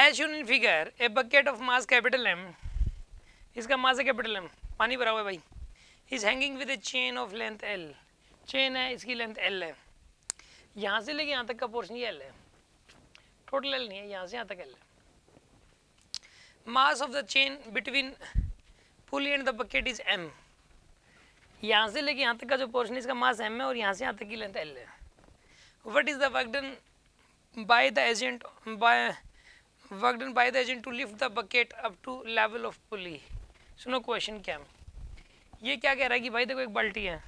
As shown in figure a bucket of mass capital M, इसका mass है capital M, पानी भरा हुआ है भाई, is hanging with A chain of length L, chain है इसकी लेंथ एल है, यहाँ से लेके यहाँ तक का पोर्शन ये एल है, टोटल एल नहीं है, यहाँ से यहाँ तक एल है। Mass of the chain between pulley and the bucket is M, यहाँ से लेके यहाँ तक का जो पोर्शन इसका मास एम है और यहाँ से यहाँ तक की लेंथ एल है। What is the work done by the agent to lift the bucket up to level of pulley. सुनो क्वेश्चन क्या है, ये क्या कह रहा है कि भाई देखो एक बाल्टी है,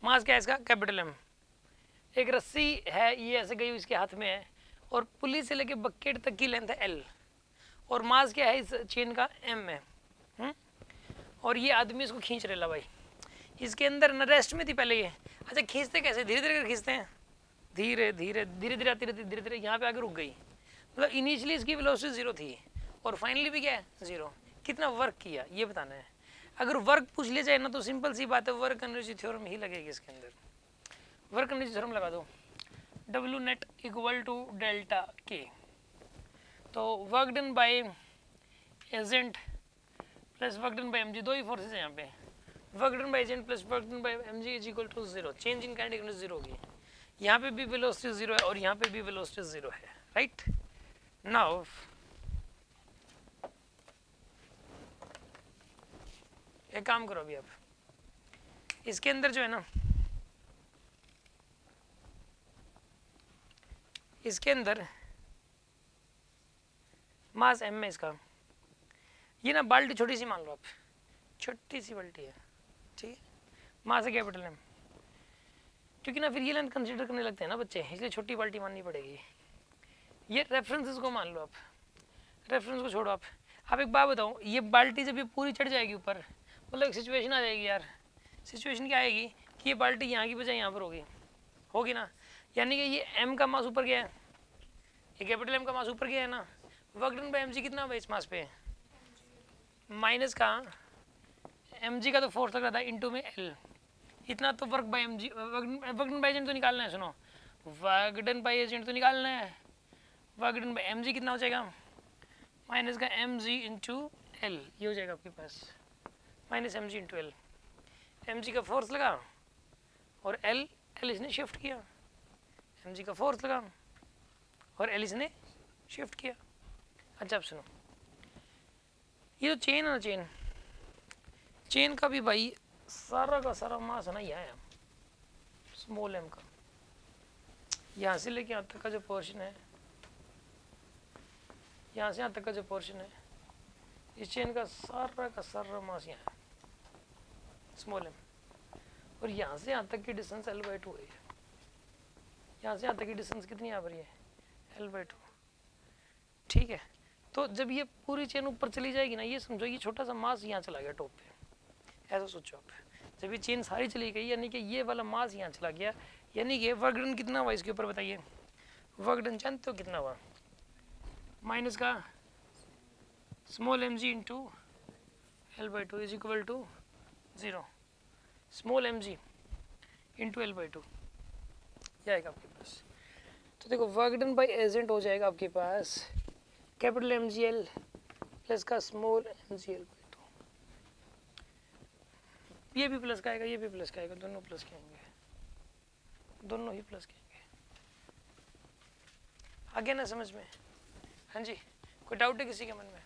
मास क्या है इसका कैपिटल एम, एक रस्सी है ये ऐसे गई इसके हाथ में है और पुली से लेके बकेट तक की लेंथ है एल और मास क्या है इस चेन का एम है। और ये आदमी इसको खींच रहा भाई, इसके अंदर न रेस्ट में थी पहले ये, अच्छा खींचते कैसे, धीरे धीरे खींचते हैं, धीरे धीरे धीरे धीरे आती रहती, धीरे धीरे यहाँ पे आके रुक गई, मतलब इनिशियली इसकी वेलोसिटी जीरो थी और फाइनली भी क्या है जीरो। कितना वर्क किया ये बताना है। अगर वर्क पूछ लिया जाए ना तो सिंपल सी बात है, वर्क एनर्जी थ्योरम ही लगेगी इसके अंदर। वर्क एनर्जी थ्योरम लगा दो, W net equal to delta के, तो work done by agent plus work done by mg, दो ही फोर्सेस है यहाँ पे, work done by agent plus work done by mg is equal to zero, change in kinetic energy zero होगी, यहाँ पे भी वेलोसिटी जीरो है और यहाँ पे भी वेलोसिटी जीरो है, राइट। नाउ एक काम करो अभी आप, इसके अंदर जो है ना, इसके अंदर मास एम है इसका, ये ना बाल्टी छोटी सी मान लो आप, छोटी सी बाल्टी है, ठीक है, मास है कैपिटल एम, क्योंकि ना फिर ये लेंथ कंसीडर करने लगते हैं ना बच्चे, इसलिए छोटी बाल्टी माननी पड़ेगी। ये रेफरेंसेस को मान लो आप, रेफरेंस को छोड़ो आप एक बात बताओ, ये बाल्टी जब ये पूरी चढ़ जाएगी ऊपर, मतलब एक सिचुएशन आ जाएगी यार, सिचुएशन क्या आएगी कि ये बाल्टी यहाँ की बजाय यहाँ पर होगी ना, यानी कि ये एम का मास ऊपर गया है, ये कैपिटल एम का मास ऊपर गया है ना, वर्क डन बाय mg कितना हुआ इस मास पे, माइनस का mg का तो फोर्स लग रहा था इंटू में l, इतना तो work by mg, work done by agent तो निकालना है, सुनो वर्क डन बाय एजेंट तो निकालना है, वर्क डन बाय mg कितना हो जाएगा, माइनस का mg इंटू एल, ये हो जाएगा आपके पास, minus mg into L, mg का फोर्स लगा और l इसने शिफ्ट किया, mg का फोर्स लगा और l इसने शिफ्ट किया। अच्छा अब सुनो, ये जो चेन है ना, चेन का भी भाई सारा का सारा मास है ना यहाँ है, स्मॉल एम का, यहाँ से लेके यहाँ तक का जो पोर्शन है, यहाँ से यहाँ तक का जो पोर्शन है, इस चेन का सारा मास यहाँ है, स्मॉल एम, और यहाँ से यहाँ तक की डिस्टेंस L/2 है, यहाँ से यहाँ तक की डिस्टेंस कितनी आ रही है L/2, ठीक है। तो जब ये पूरी चेन ऊपर चली जाएगी ना, ये समझो ये छोटा सा मास यहाँ चला गया टॉप पे, ऐसा सोचो आप, जब ये चेन सारी चली गई यानी कि ये वाला मास यहाँ चला गया, यानी कि वर्क डन कितना हुआ इसके ऊपर बताइए, वर्क डन जानते हो कितना हुआ, माइनस का small mg into L/2 is equal to zero, small mg into L/2 ये आएगा आपके पास। तो देखो वर्क डन बाय एजेंट हो जाएगा आपके पास कैपिटल mgl प्लस का स्मॉल mgl/2, ये भी प्लस का आएगा, ये भी प्लस का आएगा, दोनों प्लस के आएंगे, दोनों ही प्लस के आएंगे। आ गया ना समझ में? हाँ जी, कोई डाउट है किसी के मन में?